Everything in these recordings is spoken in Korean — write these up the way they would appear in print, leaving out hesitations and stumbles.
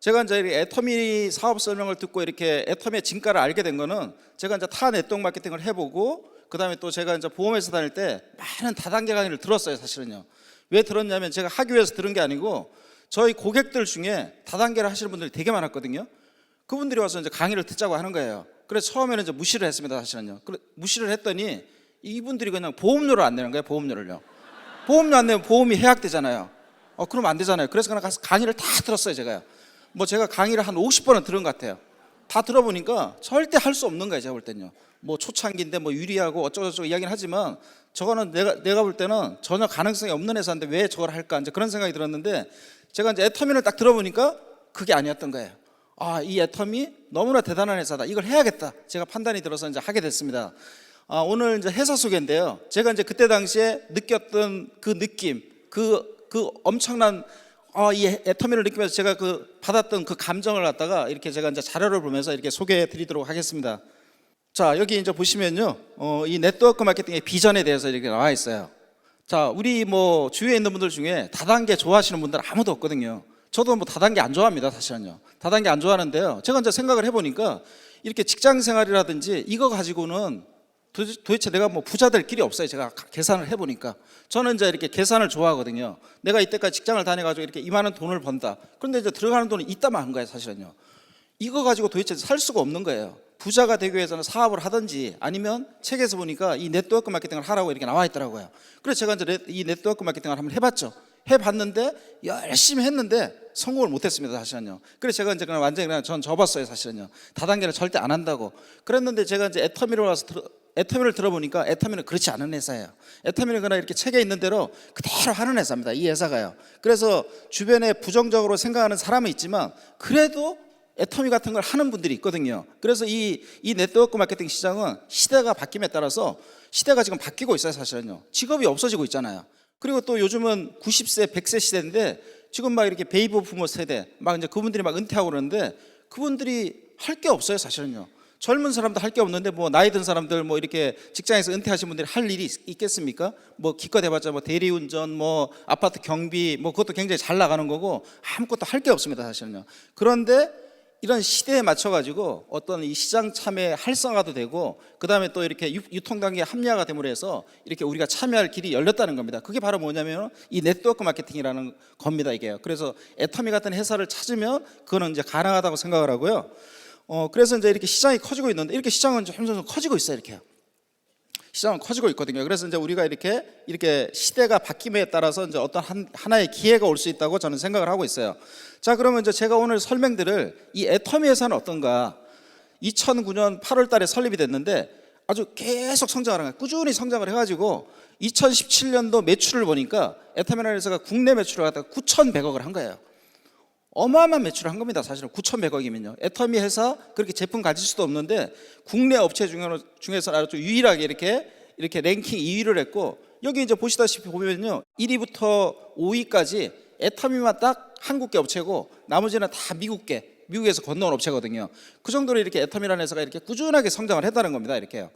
제가 이제 애터미 사업 설명을 듣고 이렇게 애터미의 진가를 알게 된 거는 제가 이제 타 네트워크 마케팅을 해보고 그다음에 또 제가 이제 보험회사 다닐 때 많은 다단계 강의를 들었어요. 사실은요. 왜 들었냐면 제가 하기 위해서 들은 게 아니고 저희 고객들 중에 다단계를 하시는 분들이 되게 많았거든요. 그분들이 와서 이제 강의를 듣자고 하는 거예요. 그래서 처음에는 이제 무시를 했습니다. 사실은요. 무시를 했더니 이분들이 그냥 보험료를 안 내는 거예요. 보험료를요. 보험료 안 내면 보험이 해약되잖아요. 그러면 안 되잖아요. 그래서 그냥 가서 강의를 다 들었어요. 제가요. 뭐 제가 강의를 한 50번은 들은 것 같아요. 다 들어보니까 절대 할 수 없는 거예요. 제가 볼 때는요. 뭐 초창기인데 뭐 유리하고 어쩌고저쩌고 이야기는 하지만 저거는 내가 볼 때는 전혀 가능성이 없는 회사인데 왜 저걸 할까 이제 그런 생각이 들었는데 제가 이제 애터미를 딱 들어보니까 그게 아니었던 거예요. 이 애터미 너무나 대단한 회사다. 이걸 해야겠다. 제가 판단이 들어서 이제 하게 됐습니다. 오늘 이제 회사 소개인데요. 제가 이제 그때 당시에 느꼈던 그 느낌, 그 엄청난 이 애터미를 느끼면서 제가 받았던 그 감정을 갖다가 이렇게 제가 이제 자료를 보면서 이렇게 소개해 드리도록 하겠습니다. 자, 여기 이제 보시면요. 이 네트워크 마케팅의 비전에 대해서 이렇게 나와 있어요. 자, 우리 뭐 주위에 있는 분들 중에 다단계 좋아하시는 분들 아무도 없거든요. 저도 뭐 다단계 안 좋아합니다. 사실은요. 다단계 안 좋아하는데요. 제가 이제 생각을 해보니까 이렇게 직장 생활이라든지 이거 가지고는 도대체 내가 뭐 부자 될 길이 없어요. 제가 계산을 해보니까 저는 이제 이렇게 계산을 좋아하거든요. 내가 이때까지 직장을 다녀가지고 이렇게 이만한 돈을 번다. 그런데 이제 들어가는 돈이 있다만 한 거예요. 사실은요. 이거 가지고 도대체 살 수가 없는 거예요. 부자가 되기 위해서는 사업을 하든지 아니면 책에서 보니까 이 네트워크 마케팅을 하라고 이렇게 나와 있더라고요. 그래서 제가 이제 이 네트워크 마케팅을 한번 해봤죠. 해봤는데 열심히 했는데 성공을 못했습니다. 사실은요. 그래서 제가 이제 그냥 완전히 그냥 전 접었어요. 사실은요. 다단계는 절대 안 한다고. 그랬는데 제가 이제 애터미를 들어보니까 애터미는 그렇지 않은 회사예요. 애터미는 그냥 이렇게 책에 있는 대로 그대로 하는 회사입니다. 이 회사가요. 그래서 주변에 부정적으로 생각하는 사람은 있지만 그래도 애터미 같은 걸 하는 분들이 있거든요. 그래서 이 네트워크 마케팅 시장은 시대가 바뀜에 따라서 시대가 지금 바뀌고 있어요. 사실은요. 직업이 없어지고 있잖아요. 그리고 또 요즘은 90세, 100세 시대인데 지금 막 이렇게 베이비 부모 세대 막 이제 그분들이 막 은퇴하고 그러는데 그분들이 할 게 없어요. 사실은요. 젊은 사람도 할 게 없는데 뭐 나이 든 사람들 뭐 이렇게 직장에서 은퇴하신 분들이 할 일이 있겠습니까? 뭐 기껏 해봤자 뭐 대리운전 뭐 아파트 경비 뭐 그것도 굉장히 잘 나가는 거고 아무것도 할 게 없습니다. 사실은요. 그런데 이런 시대에 맞춰가지고 어떤 이 시장 참여 활성화도 되고 그 다음에 또 이렇게 유통단계 합리화가 됨으로 해서 이렇게 우리가 참여할 길이 열렸다는 겁니다. 그게 바로 뭐냐면 이 네트워크 마케팅이라는 겁니다. 이게요. 그래서 애터미 같은 회사를 찾으면 그거는 이제 가능하다고 생각을 하고요. 그래서 이제 이렇게 시장이 커지고 있는데 이렇게 시장은 점점 커지고 있어요. 이렇게요. 시장은 커지고 있거든요. 그래서 이제 우리가 이렇게 시대가 바뀜에 따라서 이제 어떤 하나의 기회가 올 수 있다고 저는 생각을 하고 있어요. 자, 그러면 이제 제가 오늘 설명드릴 이 애터미 회사는 어떤가? 2009년 8월 달에 설립이 됐는데 아주 계속 성장을 한 거예요. 꾸준히 성장을 해가지고 2017년도 매출을 보니까 애터미라는 회사가 국내 매출을 갖다가 9,100억을 한 거예요. 어마어마한 매출을 한 겁니다. 사실은 9,100억이면요. 애터미 회사 그렇게 제품 가질 수도 없는데 국내 업체 중에서 아주 유일하게 이렇게 랭킹 2위를 했고 여기 이제 보시다시피 보면요. 1위부터 5위까지 애터미만 딱 한국계 업체고 나머지는 다 미국에서 건너온 업체거든요. 그 정도로 이렇게 애터미라는 회사가 이렇게 꾸준하게 성장을 했다는 겁니다. 이렇게요.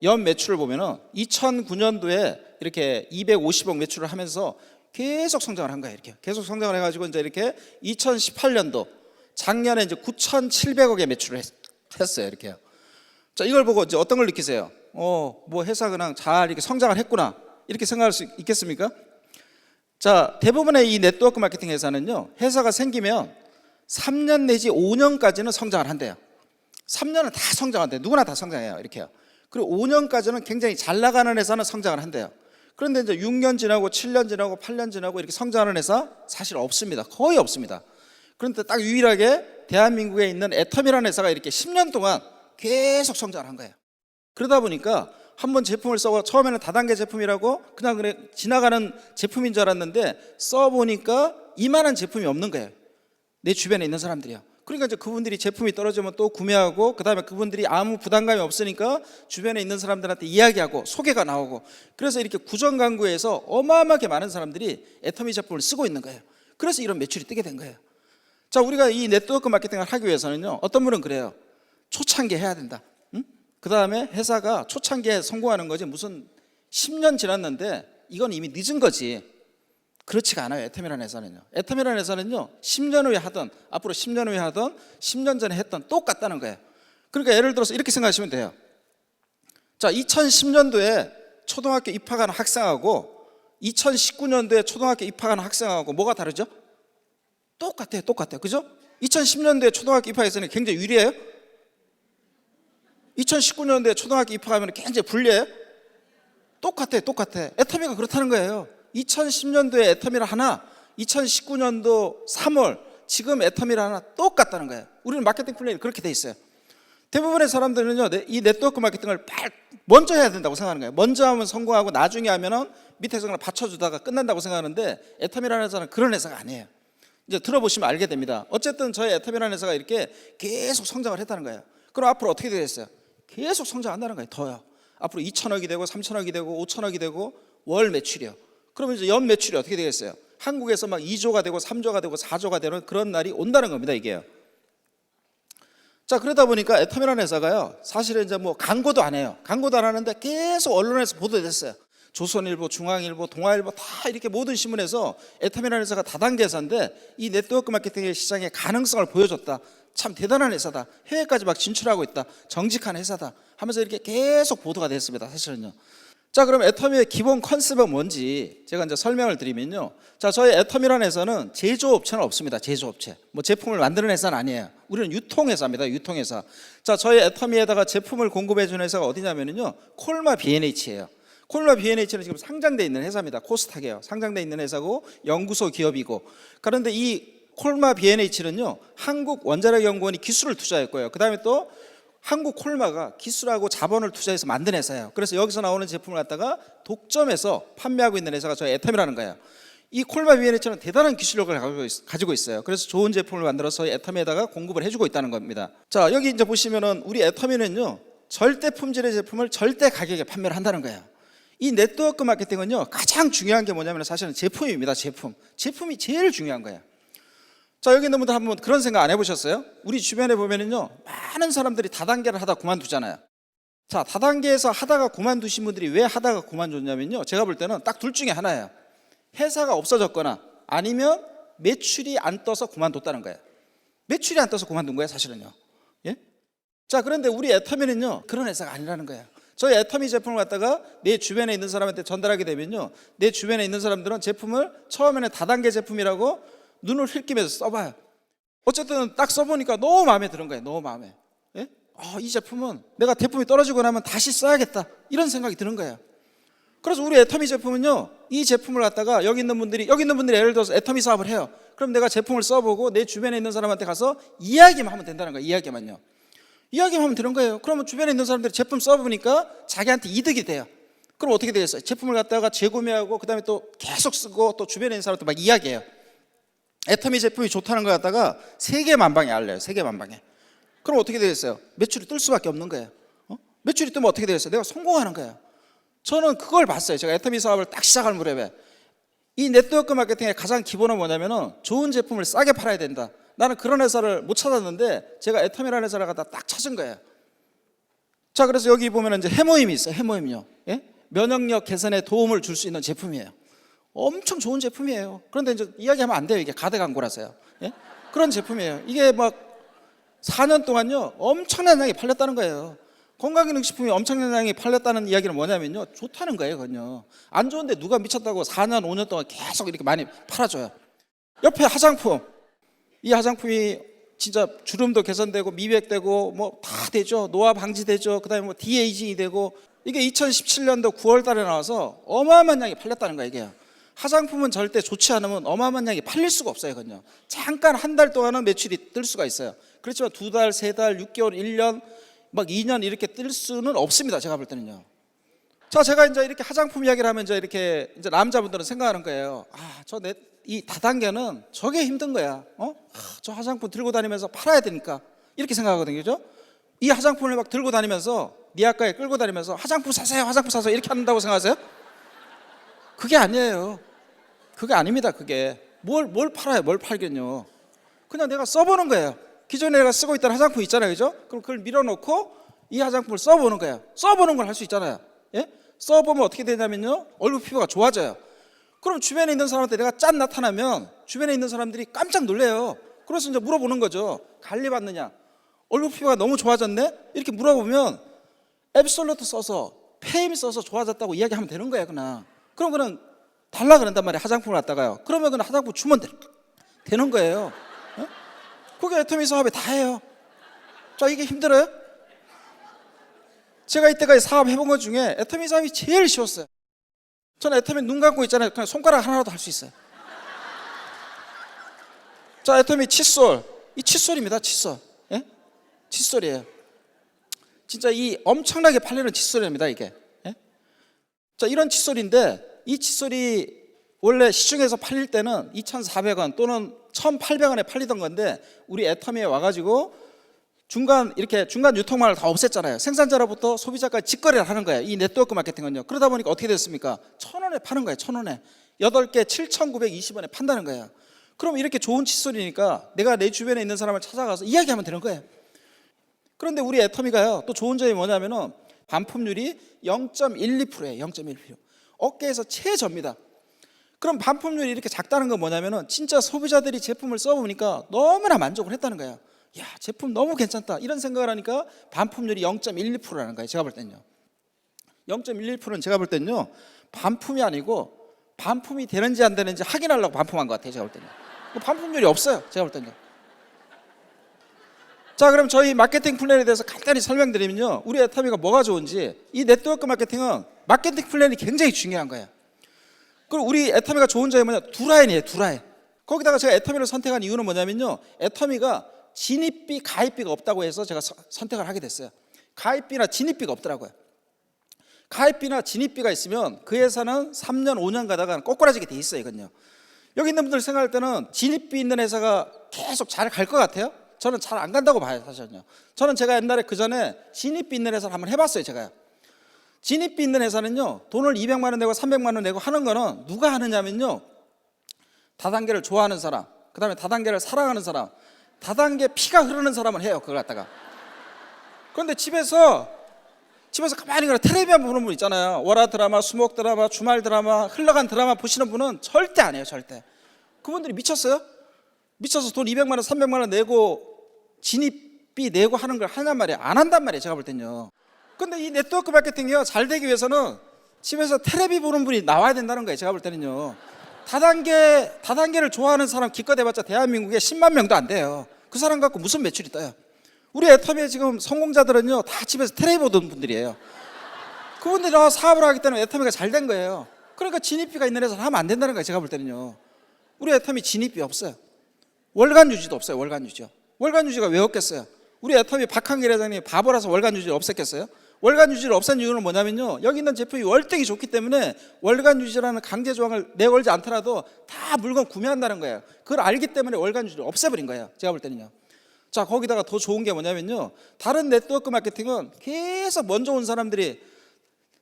연 매출을 보면은 2009년도에 이렇게 250억 매출을 하면서 계속 성장을 한 거예요. 이렇게 계속 성장을 해가지고 이제 이렇게 2018년도 작년에 이제 9,700억의 매출을 했어요. 이렇게요. 자, 이걸 보고 이제 어떤 걸 느끼세요? 뭐 회사 그냥 잘 이렇게 성장을 했구나 이렇게 생각할 수 있겠습니까? 자, 대부분의 이 네트워크 마케팅 회사는요, 회사가 생기면 3년 내지 5년까지는 성장을 한대요. 3년은 다 성장한대요. 누구나 다 성장해요. 이렇게요. 그리고 5년까지는 굉장히 잘 나가는 회사는 성장을 한대요. 그런데 이제 6년 지나고 7년 지나고 8년 지나고 이렇게 성장하는 회사 사실 없습니다. 거의 없습니다. 그런데 딱 유일하게 대한민국에 있는 애터미라는 회사가 이렇게 10년 동안 계속 성장을 한 거예요. 그러다 보니까 한번 제품을 써고 처음에는 다단계 제품이라고 그냥 지나가는 제품인 줄 알았는데 써보니까 이만한 제품이 없는 거예요. 내 주변에 있는 사람들이요. 그러니까 이제 그분들이 제품이 떨어지면 또 구매하고 그 다음에 그분들이 아무 부담감이 없으니까 주변에 있는 사람들한테 이야기하고 소개가 나오고 그래서 이렇게 구정강구에서 어마어마하게 많은 사람들이 애터미 제품을 쓰고 있는 거예요. 그래서 이런 매출이 뜨게 된 거예요. 자, 우리가 이 네트워크 마케팅을 하기 위해서는요, 어떤 분은 그래요. 초창기에 해야 된다. 그 다음에 회사가 초창기에 성공하는 거지 무슨 10년 지났는데 이건 이미 늦은 거지. 그렇지가 않아요. 애텀이라는 회사는요. 애텀이라는 회사는요, 10년 후에 하던, 앞으로 10년 후에 하던, 10년 전에 했던 똑같다는 거예요. 그러니까 예를 들어서 이렇게 생각하시면 돼요. 자, 2010년도에 초등학교 입학하는 학생하고 2019년도에 초등학교 입학하는 학생하고 뭐가 다르죠? 똑같아요. 그죠? 2010년도에 초등학교 입학했으니 굉장히 유리해요? 2019년도에 초등학교 입학하면 굉장히 불리해요? 똑같아요. 애터미가 그렇다는 거예요. 2010년도에 애터미를 하나, 2019년도 3월 지금 애터미를 하나 똑같다는 거예요. 우리는 마케팅 플랜이 그렇게 돼 있어요. 대부분의 사람들은요, 이 네트워크 마케팅을 먼저 해야 된다고 생각하는 거예요. 먼저 하면 성공하고 나중에 하면은 밑에서 그냥 받쳐주다가 끝난다고 생각하는데, 애텀이라는 회사는 그런 회사가 아니에요. 이제 들어보시면 알게 됩니다. 어쨌든 저희 애텀이라는 회사가 이렇게 계속 성장을 했다는 거예요. 그럼 앞으로 어떻게 되겠어요? 계속 성장한다는 거예요. 더요. 앞으로 2천억이 되고 3천억이 되고 5천억이 되고 월 매출이요. 그러면 이제 연 매출이 어떻게 되겠어요? 한국에서 막 2조가 되고 3조가 되고 4조가 되는 그런 날이 온다는 겁니다. 이게요. 자, 그러다 보니까 애텀이라는 회사가요, 사실은 이제 뭐 광고도 안 해요. 광고도 안 하는데 계속 언론에서 보도됐어요. 조선일보, 중앙일보, 동아일보 다 이렇게 모든 신문에서 애텀이라는 회사가 다단계 회사인데 이 네트워크 마케팅의 시장의 가능성을 보여줬다. 참 대단한 회사다. 해외까지 막 진출하고 있다. 정직한 회사다. 하면서 이렇게 계속 보도가 됐습니다. 사실은요. 자, 그럼 애텀의 기본 컨셉은 뭔지 제가 이제 설명을 드리면요. 자, 저희 애텀이라는 회사는 제조업체는 없습니다. 제조업체. 뭐 제품을 만드는 회사는 아니에요. 우리는 유통회사입니다. 유통회사. 자, 저희 애텀이에다가 제품을 공급해 주는 회사가 어디냐면요. 콜마 B&H예요. 콜마 B&H는 지금 상장돼 있는 회사입니다. 코스닥이에요. 상장돼 있는 회사고 연구소 기업이고. 그런데 이 콜마 B&H는요, 한국 원자력연구원이 기술을 투자했고요. 그 다음에 또 한국 콜마가 기술하고 자본을 투자해서 만든 회사예요. 그래서 여기서 나오는 제품을 갖다가 독점해서 판매하고 있는 회사가 저희 애텀이라는 거예요. 이 콜마 B&H는 대단한 기술력을 가지고 있어요. 그래서 좋은 제품을 만들어서 애텀에다가 공급을 해주고 있다는 겁니다. 자, 여기 이제 보시면은 우리 애텀이는요, 절대 품질의 제품을 절대 가격에 판매를 한다는 거예요. 이 네트워크 마케팅은요, 가장 중요한 게 뭐냐면 사실은 제품입니다. 제품이 제일 중요한 거예요. 자, 여기 있는 분들 한번 그런 생각 안 해보셨어요? 우리 주변에 보면은요, 많은 사람들이 다단계를 하다 그만두잖아요. 자, 다단계에서 하다가 그만두신 분들이 왜 하다가 그만뒀냐면요, 제가 볼 때는 딱 둘 중에 하나예요. 회사가 없어졌거나 아니면 매출이 안 떠서 그만뒀다는 거예요. 매출이 안 떠서 그만둔 거예요, 사실은요. 예? 자, 그런데 우리 애터미는요, 그런 회사가 아니라는 거예요. 저희 애터미 제품을 갖다가 내 주변에 있는 사람한테 전달하게 되면요, 내 주변에 있는 사람들은 제품을 처음에는 다단계 제품이라고 눈을 흘끼면서 써봐요. 어쨌든 딱 써보니까 너무 마음에 드는 거예요. 너무 마음에. 예? 이 제품은 내가 제품이 떨어지고 나면 다시 써야겠다, 이런 생각이 드는 거예요. 그래서 우리 애터미 제품은요, 이 제품을 갖다가 여기 있는 분들이 예를 들어서 애터미 사업을 해요. 그럼 내가 제품을 써보고 내 주변에 있는 사람한테 가서 이야기만 하면 된다는 거예요. 이야기만 하면 되는 거예요. 그러면 주변에 있는 사람들이 제품 써보니까 자기한테 이득이 돼요. 그럼 어떻게 되겠어요? 제품을 갖다가 재구매하고 그 다음에 또 계속 쓰고 또 주변에 있는 사람한테 막 이야기해요. 애터미 제품이 좋다는 걸 갖다가 세계만방에 알려요. 세계만방에. 그럼 어떻게 되겠어요? 매출이 뜰 수밖에 없는 거예요. 매출이 뜨면 어떻게 되겠어요? 내가 성공하는 거예요. 저는 그걸 봤어요. 제가 애터미 사업을 딱 시작할 무렵에 이 네트워크 마케팅의 가장 기본은 뭐냐면은 좋은 제품을 싸게 팔아야 된다. 나는 그런 회사를 못 찾았는데 제가 애터미라는 회사를 갖다 딱 찾은 거예요. 자, 그래서 여기 보면 이제 해모임이 있어요. 해모임요. 예? 면역력 개선에 도움을 줄 수 있는 제품이에요. 엄청 좋은 제품이에요. 그런데 이제 이야기하면 안 돼요. 이게 가대 광고라서요. 예? 그런 제품이에요. 이게 막 4년 동안요, 엄청난 양이 팔렸다는 거예요. 건강기능식품이 엄청난 양이 팔렸다는 이야기는 뭐냐면요, 좋다는 거예요. 그건요. 안 좋은데 누가 미쳤다고 4년 5년 동안 계속 이렇게 많이 팔아줘요. 옆에 화장품, 이 화장품이 진짜 주름도 개선되고 미백되고 뭐 다 되죠. 노화 방지되죠. 그다음에 뭐 디에이징이 되고, 이게 2017년도 9월 달에 나와서 어마어마한 양이 팔렸다는 거예요. 이게 화장품은 절대 좋지 않으면 어마어마한 양이 팔릴 수가 없어요. 그건요. 잠깐 한 달 동안은 매출이 뜰 수가 있어요. 그렇지만 2달, 3달, 6개월, 1년 막 2년 이렇게 뜰 수는 없습니다. 제가 볼 때는요. 자, 제가 이제 이렇게 화장품 이야기를 하면 이제 남자분들은 생각하는 거예요. 이 다단계는 저게 힘든 거야. 저 화장품 들고 다니면서 팔아야 되니까, 이렇게 생각하거든요. 그죠? 이 화장품을 막 들고 다니면서 니아가에 끌고 다니면서 화장품 사세요, 화장품 사세요, 이렇게 한다고 생각하세요? 그게 아니에요. 그게 아닙니다. 그게 뭘 팔아요? 뭘 팔겠뇨? 그냥 내가 써보는 거예요. 기존에 내가 쓰고 있던 화장품 있잖아요. 그죠? 그럼 그걸 밀어놓고 이 화장품을 써보는 거예요. 써보는 걸 할 수 있잖아요. 예? 써보면 어떻게 되냐면요, 얼굴 피부가 좋아져요. 그럼 주변에 있는 사람한테 내가 짠 나타나면 주변에 있는 사람들이 깜짝 놀래요. 그래서 이제 물어보는 거죠. 관리 받느냐? 얼굴 피부가 너무 좋아졌네? 이렇게 물어보면 앱솔루트 써서 페임 써서 좋아졌다고 이야기하면 되는 거야. 그냥 그럼 그냥 달라 그런단 말이야. 화장품을 갖다가요. 그러면 그냥 화장품 주면 되는 거예요. 어? 그게 애터미 사업에 다예요. 자, 이게 힘들어요? 제가 이때까지 사업 해본 것 중에 애터미 사업이 제일 쉬웠어요. 저는 애터미 눈 감고 있잖아요. 그냥 손가락 하나라도 할 수 있어요. 자, 애터미 칫솔. 이 칫솔입니다. 칫솔. 예? 칫솔이에요. 진짜 이 엄청나게 팔리는 칫솔입니다. 이게. 예? 자, 이런 칫솔인데 이 칫솔이 원래 시중에서 팔릴 때는 2,400원 또는 1,800원에 팔리던 건데 우리 애터미에 와가지고 중간 유통망을 다 없앴잖아요. 생산자로부터 소비자까지 직거래를 하는 거예요. 이 네트워크 마케팅은요. 그러다 보니까 어떻게 됐습니까? 1,000원에 파는 거예요. 1,000원에 8개 7,920원에 판다는 거예요. 그럼 이렇게 좋은 칫솔이니까 내가 내 주변에 있는 사람을 찾아가서 이야기하면 되는 거예요. 그런데 우리 애터미가요 또 좋은 점이 뭐냐면은 반품률이 0.12%예요. 0.1%. 업계에서 최저입니다. 그럼 반품률이 이렇게 작다는 건 뭐냐면은 진짜 소비자들이 제품을 써보니까 너무나 만족을 했다는 거예요. 야, 제품 너무 괜찮다 이런 생각을 하니까 반품률이 0.12%라는 거예요. 제가 볼 때는요. 0.11%는 제가 볼 때는요 반품이 아니고 반품이 되는지 안 되는지 확인하려고 반품한 것 같아요. 제가 볼 때는 반품률이 없어요. 제가 볼 때는요. 자, 그럼 저희 마케팅 플랜에 대해서 간단히 설명드리면요, 우리 애터미가 뭐가 좋은지, 이 네트워크 마케팅은 마케팅 플랜이 굉장히 중요한 거예요. 그리고 우리 애터미가 좋은 점이 뭐냐, 두 라인이에요. 두 라인. 거기다가 제가 애터미를 선택한 이유는 뭐냐면요, 애터미가 진입비, 가입비가 없다고 해서 제가 선택을 하게 됐어요. 가입비나 진입비가 없더라고요. 가입비나 진입비가 있으면 그 회사는 3년, 5년 가다가 꼬꾸라지게 돼 있어요. 이건요. 여기 있는 분들 생각할 때는 진입비 있는 회사가 계속 잘 갈 것 같아요? 저는 잘 안 간다고 봐요. 사실은요. 저는 제가 옛날에 그 전에 진입비 있는 회사를 한번 해봤어요. 제가요. 진입비 있는 회사는요, 돈을 200만 원 내고 300만 원 내고 하는 거는 누가 하느냐면요, 다단계를 좋아하는 사람, 그 다음에 다단계를 사랑하는 사람, 다단계 피가 흐르는 사람을 해요. 그걸 갖다가. 그런데 집에서 가만히 그냥 텔레비전 보는 분 있잖아요. 월화 드라마, 수목 드라마, 주말 드라마, 흘러간 드라마 보시는 분은 절대 안 해요. 절대. 그분들이 미쳤어요? 미쳐서 돈 200만 원, 300만 원 내고 진입비 내고 하는 걸 하냔 말이에요. 안 한단 말이에요. 제가 볼 때는요. 근데 이 네트워크 마케팅이요, 잘 되기 위해서는 집에서 텔레비 보는 분이 나와야 된다는 거예요. 제가 볼 때는요. 다단계를 좋아하는 사람 기껏 해봤자 대한민국에 10만 명도 안 돼요. 그 사람 갖고 무슨 매출이 떠요? 우리 애터미에 지금 성공자들은요 다 집에서 텔레비 보던 분들이에요. 그분들이 사업을 하기 때문에 애터미가 잘 된 거예요. 그러니까 진입비가 있는 회사를 하면 안 된다는 거예요. 제가 볼 때는요. 우리 애터미 진입비 없어요. 월간 유지도 없어요. 월간 유지요. 월간 유지가 왜 없겠어요? 우리 애터미 박한길 회장님이 바보라서 월간 유지를 없앴겠어요? 월간 유지를 없앤 이유는 뭐냐면요, 여기 있는 제품이 월등히 좋기 때문에 월간 유지라는 강제 조항을 내걸지 않더라도 다 물건 구매한다는 거예요. 그걸 알기 때문에 월간 유지를 없애버린 거예요. 제가 볼 때는요. 자, 거기다가 더 좋은 게 뭐냐면요, 다른 네트워크 마케팅은 계속 먼저 온 사람들이,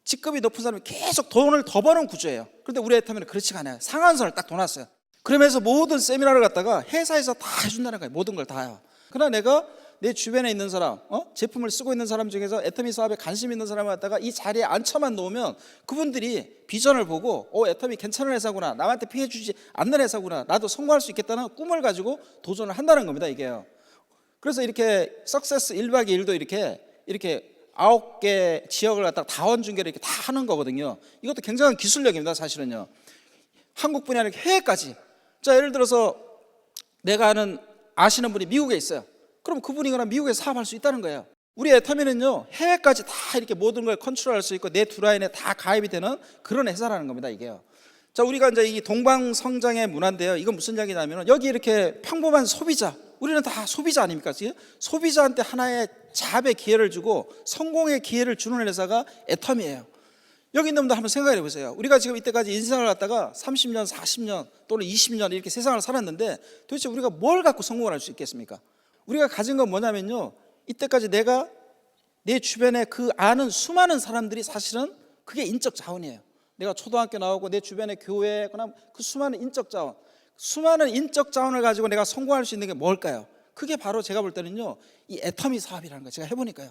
직급이 높은 사람이 계속 돈을 더 버는 구조예요. 그런데 우리 애터미는 그렇지가 않아요. 상한선을 딱 둬놨어요. 그러면서 모든 세미나를 갖다가 회사에서 다 해준다는 거예요. 모든 걸 다요. 그러나 내가 내 주변에 있는 사람, 제품을 쓰고 있는 사람 중에서 애터미 사업에 관심 있는 사람을 갖다가 이 자리에 앉혀만 놓으면 그분들이 비전을 보고 애터미 괜찮은 회사구나, 남한테 피해 주지 않는 회사구나, 나도 성공할 수 있겠다는 꿈을 가지고 도전을 한다는 겁니다. 이게요. 그래서 이렇게 석세스 1박 2일도 이렇게 9개 지역을 갖다가 다원 중계를 이렇게 다 하는 거거든요. 이것도 굉장한 기술력입니다. 사실은요. 한국 분이 아니라 해외까지. 자, 예를 들어서 내가 아시는 분이 미국에 있어요. 그럼 그분이 그냥 미국에 사업할 수 있다는 거예요. 우리 애터미는요, 해외까지 다 이렇게 모든 걸 컨트롤할 수 있고 내 두 라인에 다 가입이 되는 그런 회사라는 겁니다. 이게요. 자, 우리가 이제 이 동방성장의 문화인데요. 이건 무슨 이야기냐면, 여기 이렇게 평범한 소비자, 우리는 다 소비자 아닙니까? 소비자한테 하나의 자합의 기회를 주고 성공의 기회를 주는 회사가 애터미예요. 여기 있는 분들 한번 생각해 보세요. 우리가 지금 이때까지 인생을 갖다가 30년, 40년 또는 20년 이렇게 세상을 살았는데 도대체 우리가 뭘 갖고 성공을 할 수 있겠습니까? 우리가 가진 건 뭐냐면요, 이때까지 내가 내 주변에 그 아는 수많은 사람들이 사실은 그게 인적 자원이에요. 내가 초등학교 나오고 내 주변에 교회, 그냥 그 수많은 인적 자원을 가지고 내가 성공할 수 있는 게 뭘까요? 그게 바로 제가 볼 때는요, 이 애터미 사업이라는 거 제가 해보니까요.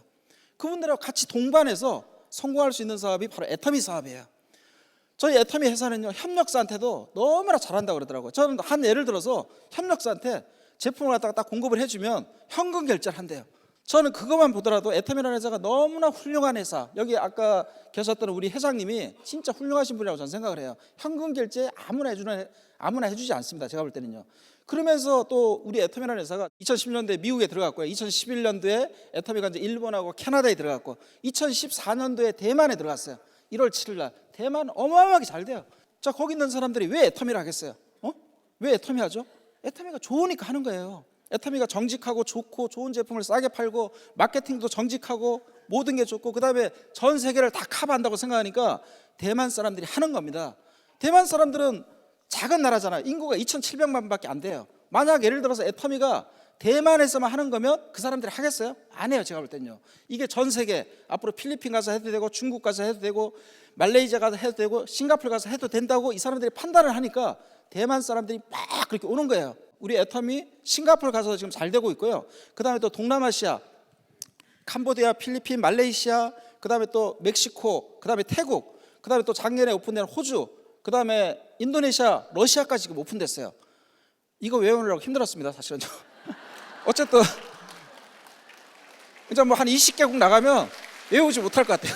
그분들하고 같이 동반해서 성공할 수 있는 사업이 바로 애터미 사업이에요. 저희 애터미 회사는요, 협력사한테도 너무나 잘한다고 그러더라고요. 저는 한 예를 들어서 협력사한테 제품을 갖다가 딱 공급을 해주면 현금 결제를 한대요. 저는 그것만 보더라도 애터미라는 회사가 너무나 훌륭한 회사, 여기 아까 계셨던 우리 회장님이 진짜 훌륭하신 분이라고 저는 생각을 해요. 현금 결제 아무나 해주지 않습니다, 제가 볼 때는요. 그러면서 또 우리 애터미라는 회사가 2010년도에 미국에 들어갔고요, 2011년도에 애터미가 이제 일본하고 캐나다에 들어갔고, 2014년도에 대만에 들어갔어요. 1월 7일 날 대만 어마어마하게 잘 돼요. 자, 거기 있는 사람들이 왜 애터미를 하겠어요? 왜 애터미 하죠? 애터미가 좋으니까 하는 거예요. 애터미가 정직하고 좋고 좋은 제품을 싸게 팔고 마케팅도 정직하고 모든 게 좋고 그다음에 전 세계를 다 커버한다고 생각하니까 대만 사람들이 하는 겁니다. 대만 사람들은 작은 나라잖아요. 인구가 2,700만 밖에 안 돼요. 만약 예를 들어서 애터미가 대만에서만 하는 거면 그 사람들이 하겠어요? 안 해요, 제가 볼 때는요. 이게 전 세계, 앞으로 필리핀 가서 해도 되고 중국 가서 해도 되고 말레이시아 가서 해도 되고 싱가포르 가서 해도 된다고 이 사람들이 판단을 하니까 대만 사람들이 막 그렇게 오는 거예요. 우리 애터미 싱가포르 가서 지금 잘 되고 있고요. 그 다음에 또 동남아시아, 캄보디아, 필리핀, 말레이시아, 그 다음에 또 멕시코, 그 다음에 태국, 그 다음에 또 작년에 오픈된 호주, 그 다음에 인도네시아, 러시아까지 지금 오픈됐어요. 이거 외우느라고 힘들었습니다, 사실은. 어쨌든 이제 뭐 한 20개국 나가면 외우지 못할 것 같아요.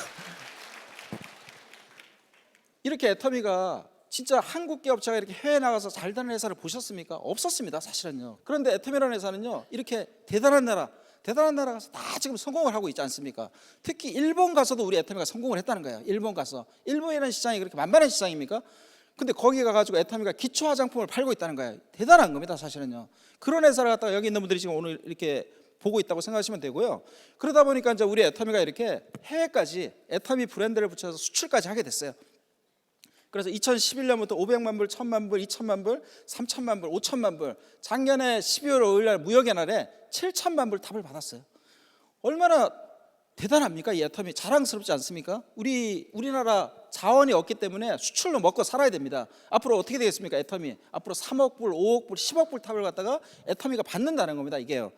이렇게 애터미가 진짜 한국 기업체가 이렇게 해외 나가서 잘 되는 회사를 보셨습니까? 없었습니다, 사실은요. 그런데 애터미라는 회사는요, 이렇게 대단한 나라 가서 다 지금 성공을 하고 있지 않습니까? 특히 일본 가서도 우리 애터미가 성공을 했다는 거예요. 일본 가서. 일본이라는 시장이 그렇게 만만한 시장입니까? 근데 거기 가가지고 애터미가 기초 화장품을 팔고 있다는 거예요. 대단한 겁니다, 사실은요. 그런 회사를 갖다가 여기 있는 분들이 지금 오늘 이렇게 보고 있다고 생각하시면 되고요. 그러다 보니까 이제 우리 애터미가 이렇게 해외까지 애터미 브랜드를 붙여서 수출까지 하게 됐어요. 그래서 2011년부터 500만 불, 1000만 불, 2000만 불, 3000만 불, 5000만 불, 작년에 12월 5일 날 무역의 날에 7000만 불 탑을 받았어요. 얼마나 대단합니까? 이 애터미 자랑스럽지 않습니까? 우리나라 자원이 없기 때문에 수출로 먹고 살아야 됩니다. 앞으로 어떻게 되겠습니까? 애터미 앞으로 3억 불, 5억 불, 10억 불 탑을 갖다가 애터미가 받는다는 겁니다, 이게요.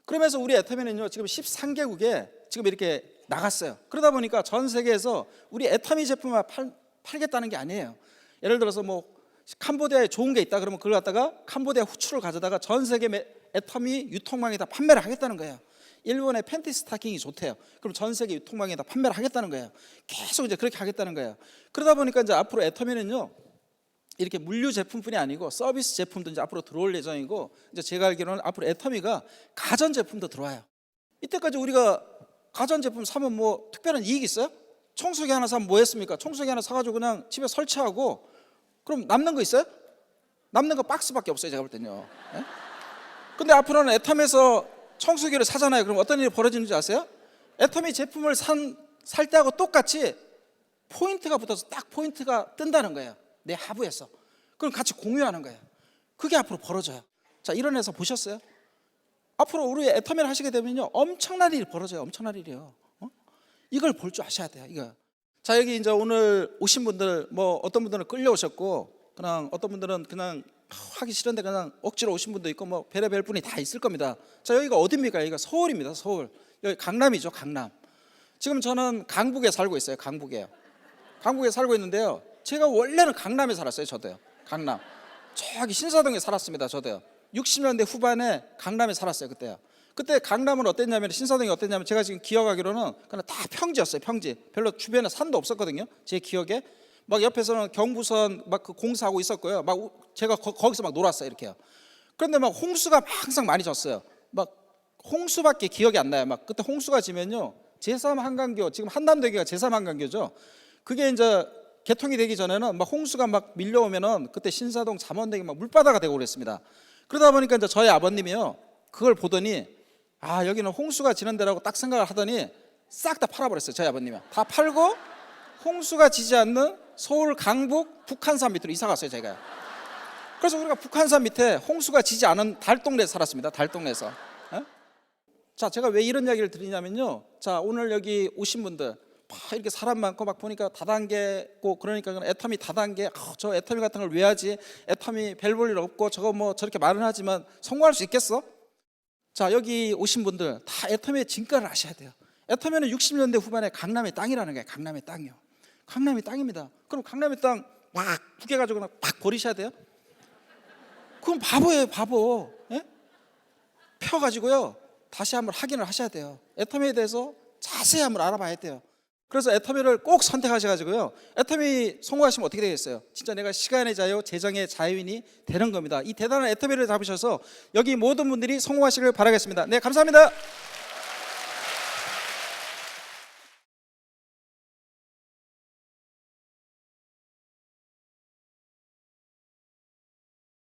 그러면서 우리 애터미는요, 지금 13개국에 지금 이렇게 나갔어요. 그러다 보니까 전 세계에서 우리 애터미 제품만 팔겠다는 게 아니에요. 예를 들어서 뭐 캄보디아에 좋은 게 있다 그러면 그걸 갖다가 캄보디아 후추를 가져다가 전 세계 애터미 유통망에다 판매를 하겠다는 거예요. 일본의 팬티 스타킹이 좋대요. 그럼 전 세계 유통망에다 판매를 하겠다는 거예요. 계속 이제 그렇게 하겠다는 거예요. 그러다 보니까 이제 앞으로 애터미는요, 이렇게 물류 제품뿐이 아니고 서비스 제품도 이제 앞으로 들어올 예정이고, 이제 제가 알기로는 앞으로 애터미가 가전 제품도 들어와요. 이때까지 우리가 가전 제품 사면 뭐 특별한 이익이 있어요? 청소기 하나 사면 뭐 했습니까? 청소기 하나 사가지고 그냥 집에 설치하고 그럼 남는 거 있어요? 남는 거 박스밖에 없어요, 제가 볼 때는요. 네? 근데 앞으로는 애터미에서 청소기를 사잖아요. 그럼 어떤 일이 벌어지는지 아세요? 애터미 제품을 살 때하고 똑같이 포인트가 붙어서 딱 포인트가 뜬다는 거예요, 내 하부에서. 그럼 같이 공유하는 거예요. 그게 앞으로 벌어져요. 자, 이런 회사 보셨어요? 앞으로 우리 애터미를 하시게 되면요, 엄청난 일이 벌어져요. 엄청난 일이요. 이걸 볼 줄 아셔야 돼요, 이거. 자, 여기 이제 오늘 오신 분들, 뭐 어떤 분들은 끌려오셨고, 그냥 어떤 분들은 그냥 하기 싫은데 그냥 억지로 오신 분도 있고, 뭐 별의별 분이 다 있을 겁니다. 자, 여기가 어디입니까? 여기가 서울입니다, 서울. 여기 강남이죠, 강남. 지금 저는 강북에 살고 있어요, 강북에요. 강북에 살고 있는데요, 제가 원래는 강남에 살았어요, 저도요. 강남. 저기 신사동에 살았습니다, 저도요. 60년대 후반에 강남에 살았어요, 그때요. 그때 강남은 어땠냐면, 신사동이 어땠냐면, 제가 지금 기억하기로는 그냥 다 평지였어요, 평지. 별로 주변에 산도 없었거든요, 제 기억에. 막 옆에서는 경부선 막 그 공사하고 있었고요. 막 제가 거기서 막 놀았어요, 이렇게요. 그런데 막 홍수가 항상 많이 졌어요. 막 홍수밖에 기억이 안 나요. 막 그때 홍수가 지면요, 제3 한강교, 지금 한남대교가 제3 한강교죠. 그게 이제 개통이 되기 전에는 막 홍수가 막 밀려오면은 그때 신사동 잠원대교 막 물바다가 되고 그랬습니다. 그러다 보니까 이제 저희 아버님이요, 그걸 보더니 아, 여기는 홍수가 지는 데라고 딱 생각을 하더니 싹 다 팔아버렸어요, 저희 아버님이. 다 팔고 홍수가 지지 않는 서울 강북 북한산 밑으로 이사 갔어요, 제가. 그래서 우리가 북한산 밑에 홍수가 지지 않은 달동네에 살았습니다, 달동네에서. 에? 자, 제가 왜 이런 이야기를 드리냐면요, 자, 오늘 여기 오신 분들 막 이렇게 사람 많고 막 보니까 다단계고, 그러니까 애터미 다단계, 저 애터미 같은 걸 왜 하지? 애터미 별 볼 일 없고 저거 뭐 저렇게 말은 하지만 성공할 수 있겠어? 자, 여기 오신 분들 다 애터미의 진가를 아셔야 돼요. 애터미는 60년대 후반에 강남의 땅이라는 거예요, 강남의 땅이요. 강남이 땅입니다. 그럼 강남의 땅 막 구겨가지고 막 버리셔야 돼요? 그건 바보예요, 바보. 예? 펴가지고요 다시 한번 확인을 하셔야 돼요. 애터미에 대해서 자세히 한번 알아봐야 돼요. 그래서 애터미를 꼭 선택하셔가지고요 애터미 성공하시면 어떻게 되겠어요? 진짜 내가 시간의 자유, 재정의 자유인이 되는 겁니다. 이 대단한 애터미를 잡으셔서 여기 모든 분들이 성공하시길 바라겠습니다. 네, 감사합니다.